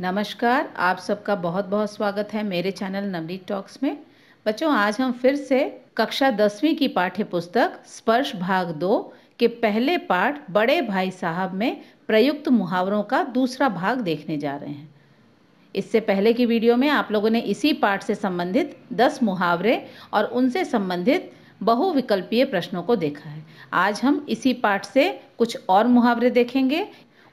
नमस्कार, आप सबका बहुत बहुत स्वागत है मेरे चैनल नवनीत टॉक्स में। बच्चों, आज हम फिर से कक्षा 10वीं की पाठ्य पुस्तक स्पर्श भाग 2 के पहले पाठ बड़े भाई साहब में प्रयुक्त मुहावरों का दूसरा भाग देखने जा रहे हैं। इससे पहले की वीडियो में आप लोगों ने इसी पाठ से संबंधित 10 मुहावरे और उनसे संबंधित बहुविकल्पीय प्रश्नों को देखा है। आज हम इसी पाठ से कुछ और मुहावरे देखेंगे।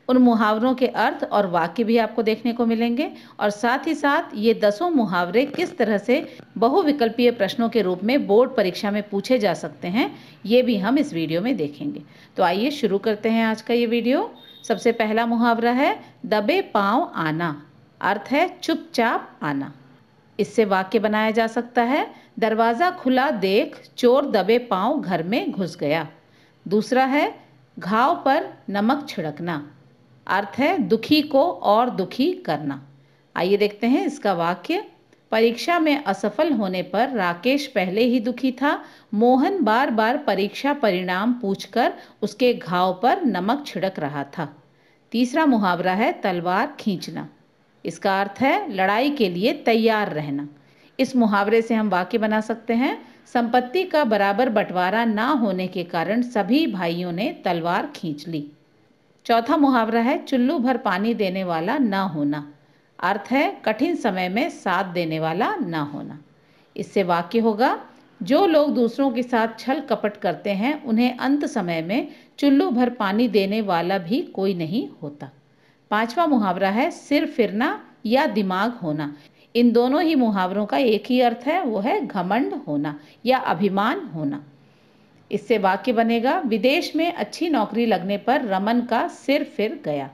उन मुहावरों के अर्थ और वाक्य भी आपको देखने को मिलेंगे और साथ ही साथ ये 10 मुहावरे किस तरह से बहुविकल्पीय प्रश्नों के रूप में बोर्ड परीक्षा में पूछे जा सकते हैं, ये भी हम इस वीडियो में देखेंगे। तो आइए शुरू करते हैं आज का ये वीडियो। सबसे पहला मुहावरा है दबे पांव आना। अर्थ है चुपचाप आना। इससे वाक्य बनाया जा सकता है दरवाज़ा खुला देख चोर दबे पांव घर में घुस गया। दूसरा है घाव पर नमक छिड़कना। अर्थ है दुखी को और दुखी करना। आइए देखते हैं इसका वाक्य। परीक्षा में असफल होने पर राकेश पहले ही दुखी था। मोहन बार बार परीक्षा परिणाम पूछकर उसके घाव पर नमक छिड़क रहा था। तीसरा मुहावरा है तलवार खींचना। इसका अर्थ है लड़ाई के लिए तैयार रहना। इस मुहावरे से हम वाक्य बना सकते हैं संपत्ति का बराबर बंटवारा ना होने के कारण सभी भाइयों ने तलवार खींच ली। चौथा मुहावरा है चुल्लू भर पानी देने वाला ना होना। अर्थ है कठिन समय में साथ देने वाला ना होना। इससे वाक्य होगा जो लोग दूसरों के साथ छल कपट करते हैं उन्हें अंत समय में चुल्लू भर पानी देने वाला भी कोई नहीं होता। पांचवा मुहावरा है सिर फिरना या दिमाग होना। इन दोनों ही मुहावरों का एक ही अर्थ है, वो है घमंड होना या अभिमान होना। इससे वाक्य बनेगा विदेश में अच्छी नौकरी लगने पर रमन का सिर फिर गया।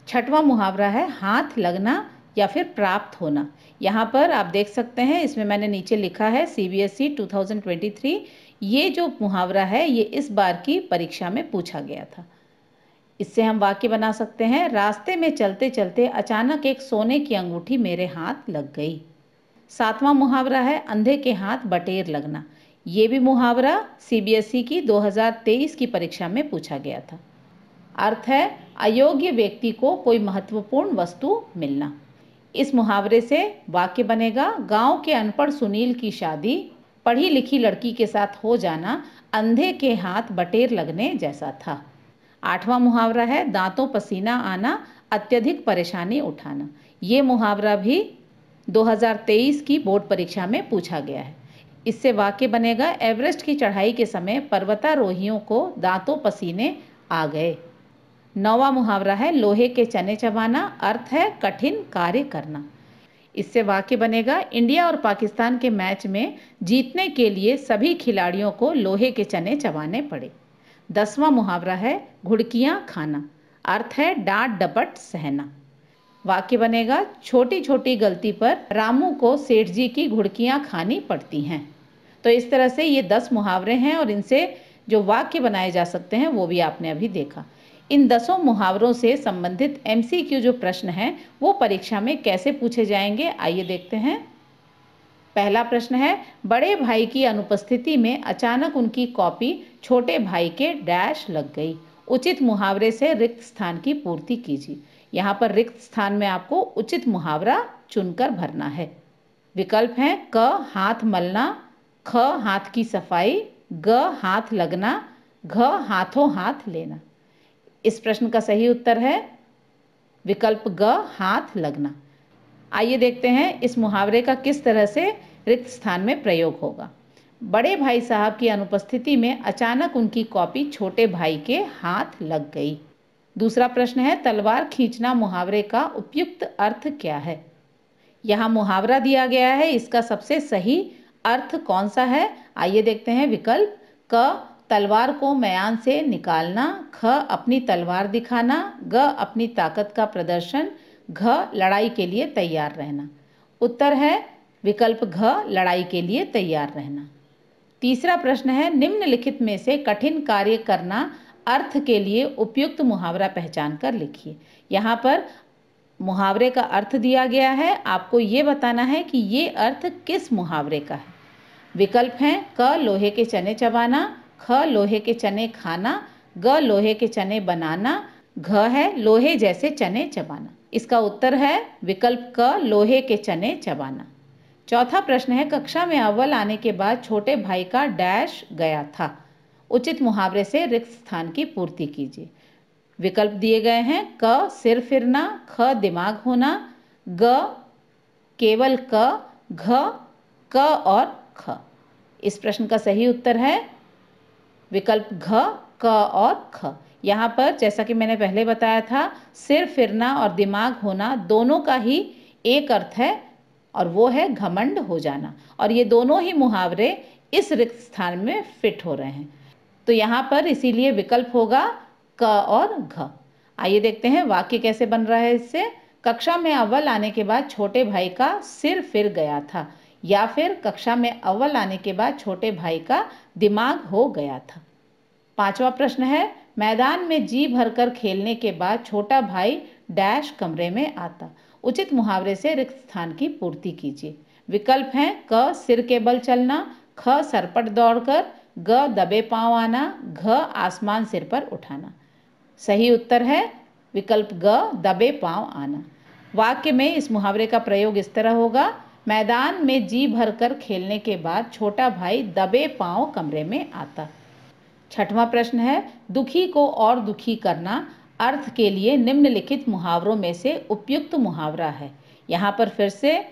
छठवां मुहावरा है हाथ लगना या फिर प्राप्त होना। यहाँ पर आप देख सकते हैं, इसमें मैंने नीचे लिखा है CBSE 2023। ये जो मुहावरा है ये इस बार की परीक्षा में पूछा गया था। इससे हम वाक्य बना सकते हैं रास्ते में चलते चलते अचानक एक सोने की अंगूठी मेरे हाथ लग गई। सातवां मुहावरा है अंधे के हाथ बटेर लगना। ये भी मुहावरा CBSE की 2023 की परीक्षा में पूछा गया था। अर्थ है अयोग्य व्यक्ति को कोई महत्वपूर्ण वस्तु मिलना। इस मुहावरे से वाक्य बनेगा गांव के अनपढ़ सुनील की शादी पढ़ी लिखी लड़की के साथ हो जाना अंधे के हाथ बटेर लगने जैसा था। आठवां मुहावरा है दांतों पसीना आना अत्यधिक परेशानी उठाना। ये मुहावरा भी 2023 की बोर्ड परीक्षा में पूछा गया है। इससे वाक्य बनेगा एवरेस्ट की चढ़ाई के समय पर्वतारोहियों को दांतों पसीने आ गए। नौवां मुहावरा है लोहे के चने चबाना। अर्थ है कठिन कार्य करना। इससे वाक्य बनेगा इंडिया और पाकिस्तान के मैच में जीतने के लिए सभी खिलाड़ियों को लोहे के चने चबाने पड़े। 10वां मुहावरा है घुड़कियां खाना। अर्थ है डांट डपट सहना। वाक्य बनेगा छोटी छोटी गलती पर रामू को सेठ जी की घुड़कियां खानी पड़ती हैं। तो इस तरह से ये 10 मुहावरे हैं और इनसे जो वाक्य बनाए जा सकते हैं वो भी आपने अभी देखा। इन 10 मुहावरों से संबंधित MCQ जो प्रश्न हैं वो परीक्षा में कैसे पूछे जाएंगे, आइए देखते हैं। पहला प्रश्न है बड़े भाई की अनुपस्थिति में अचानक उनकी कॉपी छोटे भाई के डैश लग गई। उचित मुहावरे से रिक्त स्थान की पूर्ति कीजिए। यहाँ पर रिक्त स्थान में आपको उचित मुहावरा चुनकर भरना है। विकल्प हैं क हाथ मलना, ख हाथ की सफाई, ग हाथ लगना, घ हाथों हाथ लेना। इस प्रश्न का सही उत्तर है विकल्प ग हाथ लगना। आइए देखते हैं इस मुहावरे का किस तरह से रिक्त स्थान में प्रयोग होगा। बड़े भाई साहब की अनुपस्थिति में अचानक उनकी कॉपी छोटे भाई के हाथ लग गई। दूसरा प्रश्न है तलवार खींचना मुहावरे का उपयुक्त अर्थ क्या है। यहाँ मुहावरा दिया गया है, इसका सबसे सही अर्थ कौन सा है, आइए देखते हैं। विकल्प क तलवार को म्यान से निकालना, ख अपनी तलवार दिखाना, ग अपनी ताकत का प्रदर्शन, घ लड़ाई के लिए तैयार रहना। उत्तर है विकल्प घ लड़ाई के लिए तैयार रहना। तीसरा प्रश्न है निम्नलिखित में से कठिन कार्य करना अर्थ के लिए उपयुक्त मुहावरा पहचान कर लिखिए। यहाँ पर मुहावरे का अर्थ दिया गया है, आपको ये बताना है कि ये अर्थ किस मुहावरे का है। विकल्प हैं क लोहे के चने चबाना, ख लोहे के चने खाना, ग लोहे के चने बनाना, घ है लोहे जैसे चने चबाना। इसका उत्तर है विकल्प क, लोहे के चने चबाना। चौथा प्रश्न है, कक्षा में अव्वल आने के बाद छोटे भाई का डैश गया था। उचित मुहावरे से रिक्त स्थान की पूर्ति कीजिए। विकल्प दिए गए हैं, क सिर फिरना, ख दिमाग होना, ग केवल क, घ क और ख। इस प्रश्न का सही उत्तर है विकल्प घ, क और ख। यहाँ पर जैसा कि मैंने पहले बताया था, सिर फिरना और दिमाग होना दोनों का ही एक अर्थ है और वो है घमंड हो जाना, और ये दोनों ही मुहावरे इस रिक्त स्थान में फिट हो रहे हैं। तो यहाँ पर इसीलिए विकल्प होगा क और घ। आइए देखते हैं वाक्य कैसे बन रहा है इससे। कक्षा में अव्वल आने के बाद छोटे भाई का सिर फिर गया था, या फिर कक्षा में अव्वल आने के बाद छोटे भाई का दिमाग हो गया था। पांचवा प्रश्न है, मैदान में जी भरकर खेलने के बाद छोटा भाई डैश कमरे में आता। उचित मुहावरे से रिक्त स्थान की पूर्ति कीजिए। विकल्प हैं, क सिर के बल चलना, ख सरपट दौड़कर, ग दबे पांव आना, घ आसमान सिर पर उठाना। सही उत्तर है विकल्प ग, दबे पांव आना। वाक्य में इस मुहावरे का प्रयोग इस तरह होगा, मैदान में जी भरकर खेलने के बाद छोटा भाई दबे पांव कमरे में आता। छठवां प्रश्न है, दुखी को और दुखी करना अर्थ के लिए निम्नलिखित मुहावरों में से उपयुक्त मुहावरा है। यहाँ पर फिर से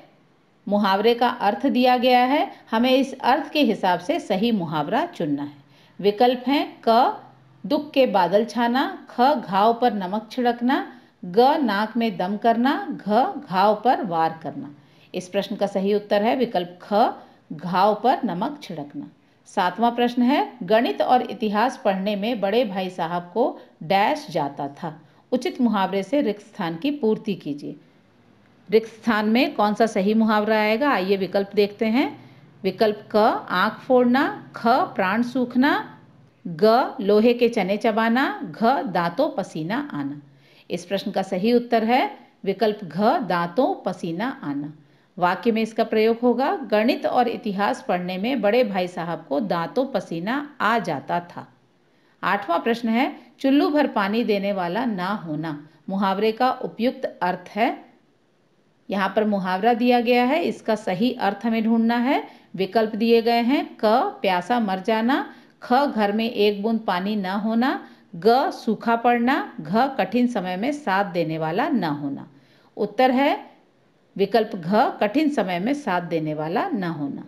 मुहावरे का अर्थ दिया गया है, हमें इस अर्थ के हिसाब से सही मुहावरा चुनना है। विकल्प हैं, क दुख के बादल छाना, ख घाव पर नमक छिड़कना, ग नाक में दम करना, घ घाव पर वार करना। इस प्रश्न का सही उत्तर है विकल्प ख, घाव पर नमक छिड़कना। सातवां प्रश्न है, गणित और इतिहास पढ़ने में बड़े भाई साहब को डैश जाता था। उचित मुहावरे से रिक्त स्थान की पूर्ति कीजिए। रिक्त स्थान में कौन सा सही मुहावरा आएगा, आइए विकल्प देखते हैं। विकल्प क, आंख फोड़ना, ख प्राण सूखना, ग लोहे के चने चबाना, घ दांतों पसीना आना। इस प्रश्न का सही उत्तर है विकल्प घ, दांतों पसीना आना। वाक्य में इसका प्रयोग होगा, गणित और इतिहास पढ़ने में बड़े भाई साहब को दांतों पसीना आ जाता था। आठवां प्रश्न है, चुल्लू भर पानी देने वाला ना होना मुहावरे का उपयुक्त अर्थ है। यहाँ पर मुहावरा दिया गया है, इसका सही अर्थ हमें ढूंढना है। विकल्प दिए गए हैं, क प्यासा मर जाना, ख घर में एक बूंद पानी न होना, ग सूखा पड़ना, घ कठिन समय में साथ देने वाला न होना। उत्तर है विकल्प घ, कठिन समय में साथ देने वाला न होना।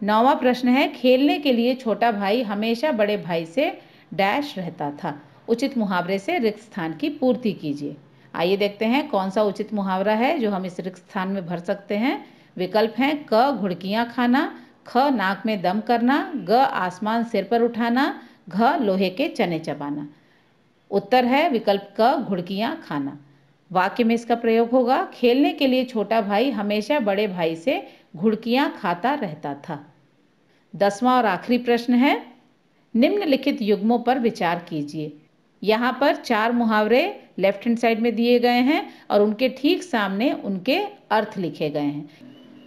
नौवां प्रश्न है, खेलने के लिए छोटा भाई हमेशा बड़े भाई से डैश रहता था। उचित मुहावरे से रिक्त स्थान की पूर्ति कीजिए। आइए देखते हैं कौन सा उचित मुहावरा है जो हम इस रिक्त स्थान में भर सकते हैं। विकल्प हैं, क घुड़कियां खाना, ख नाक में दम करना, ग आसमान सिर पर उठाना, घ लोहे के चने चबाना। उत्तर है विकल्प क, घुड़कियां खाना। वाक्य में इसका प्रयोग होगा, खेलने के लिए छोटा भाई हमेशा बड़े भाई से घुड़कियां खाता रहता था। 10वां और आखिरी प्रश्न है, निम्नलिखित युग्मों पर विचार कीजिए। यहाँ पर 4 मुहावरे लेफ्ट हैंड साइड में दिए गए हैं और उनके ठीक सामने उनके अर्थ लिखे गए हैं।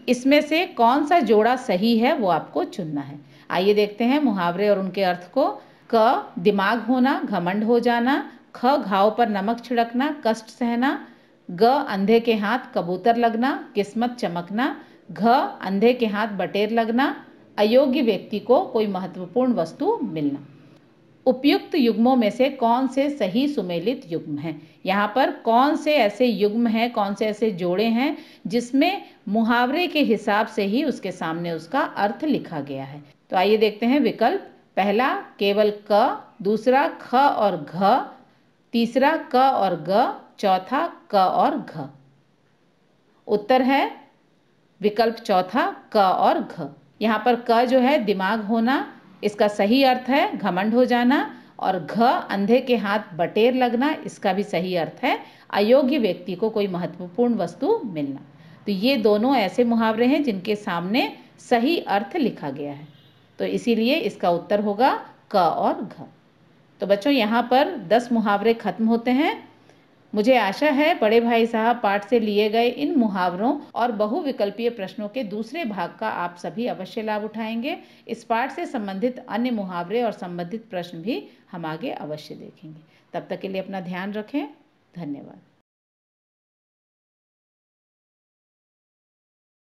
इसमें से कौन सा जोड़ा सही है वो आपको चुनना है। आइए देखते हैं मुहावरे और उनके अर्थ को। क दिमाग होना, घमंड हो जाना, ख घाव पर नमक छिड़कना, कष्ट सहना, ग अंधे के हाथ कबूतर लगना, किस्मत चमकना, घ अंधे के हाथ बटेर लगना, अयोग्य व्यक्ति को कोई महत्वपूर्ण वस्तु मिलना। उपयुक्त युग्मों में से कौन से सही सुमेलित युग्म हैं? यहाँ पर कौन से ऐसे युग्म हैं, कौन से ऐसे जोड़े हैं जिसमें मुहावरे के हिसाब से ही उसके सामने उसका अर्थ लिखा गया है। तो आइए देखते हैं विकल्प। पहला केवल क, दूसरा ख और घ, तीसरा क और ग, चौथा क और घ। उत्तर है विकल्प चौथा क और घ। यहाँ पर क जो है दिमाग होना, इसका सही अर्थ है घमंड हो जाना, और घ अंधे के हाथ बटेर लगना, इसका भी सही अर्थ है अयोग्य व्यक्ति को कोई महत्वपूर्ण वस्तु मिलना। तो ये दोनों ऐसे मुहावरे हैं जिनके सामने सही अर्थ लिखा गया है, तो इसीलिए इसका उत्तर होगा क और घ। तो बच्चों यहाँ पर 10 मुहावरे खत्म होते हैं। मुझे आशा है बड़े भाई साहब पाठ से लिए गए इन मुहावरों और बहुविकल्पीय प्रश्नों के दूसरे भाग का आप सभी अवश्य लाभ उठाएंगे। इस पाठ से संबंधित अन्य मुहावरे और संबंधित प्रश्न भी हम आगे अवश्य देखेंगे। तब तक के लिए अपना ध्यान रखें। धन्यवाद।